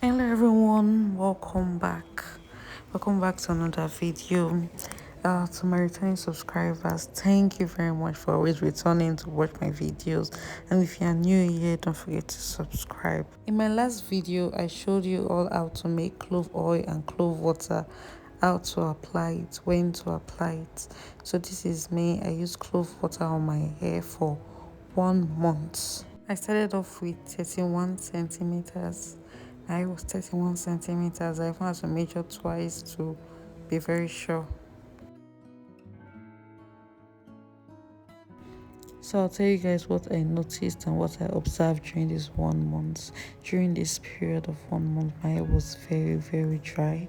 Hello everyone, welcome back to another video. To my returning subscribers, thank you very much for always returning to watch my videos, and if you are new here, don't forget to subscribe. In my last video I showed you all how to make clove oil and clove water, how to apply it, when to apply it. So this is me. I use clove water on my hair for 1 month. I started off with 31 centimeters. I was 31 centimeters. I even had to measure twice to be very sure. So I'll tell you guys what I noticed and what I observed during this 1 month. During this period of 1 month, my hair was very, very dry.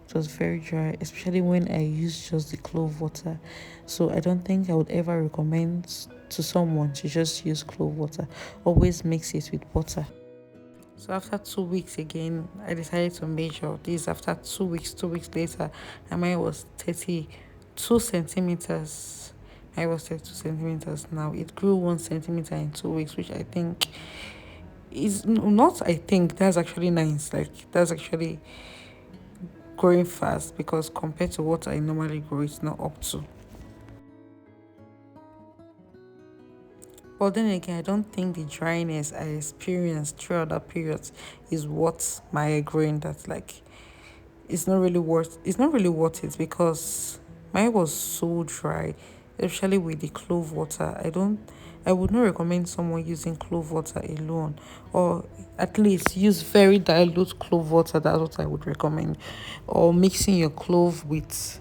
It was very dry, especially when I used just the clove water. So I don't think I would ever recommend to someone to just use clove water. Always mix it with water. So after 2 weeks again, I decided to measure this. After 2 weeks, 2 weeks later, and mine was 32 centimeters. I was 32 centimeters now. It grew 1 centimeter in 2 weeks, which I think is not. I think that's actually nice. Like that's actually growing fast because compared to what I normally grow, it's not up to. But then again, I don't think the dryness I experienced throughout that period is what my hair growing. That's like it's not really worth it because mine was so dry, especially with the clove water. I would not recommend someone using clove water alone, or at least use very dilute clove water. That's what I would recommend, or mixing your clove with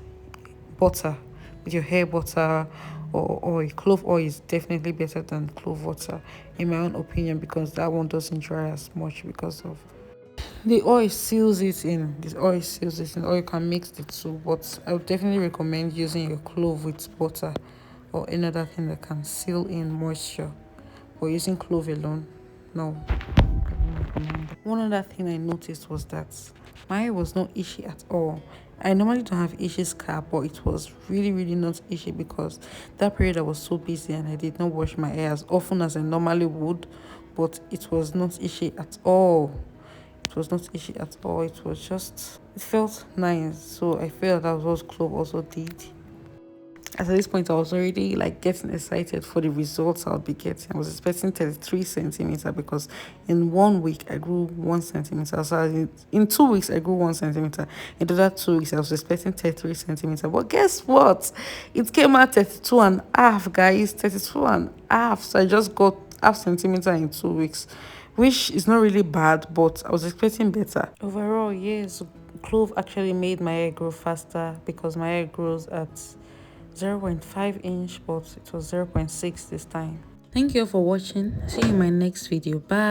butter, with your hair butter or oil. Clove oil is definitely better than clove water in my own opinion, because that one doesn't dry as much because of the oil seals it in. This oil seals it in, or you can mix the two, but I would definitely recommend using your clove with butter or any other thing that can seal in moisture. Or using clove alone, no. One other thing I noticed was that my hair was not itchy at all. I normally don't have itchy scalp, but it was really, really not itchy because that period I was so busy and I did not wash my hair as often as I normally would. But it was not itchy at all. It was not itchy at all. It felt nice. So I felt that was what Clove also did. At this point, I was already like getting excited for the results I'll be getting. I was expecting 33 centimeter because in 1 week I grew 1 centimeter. So in 2 weeks I grew 1 centimeter. In the other 2 weeks I was expecting 33 centimeter. But guess what? It came out 32 and a half, guys. 32 and a half. So I just got half centimeter in 2 weeks, which is not really bad, but I was expecting better. Overall, yes, Clove actually made my hair grow faster because my hair grows at 0.5 inch, but it was 0.6 this time. Thank you for watching. See you in my next video. Bye.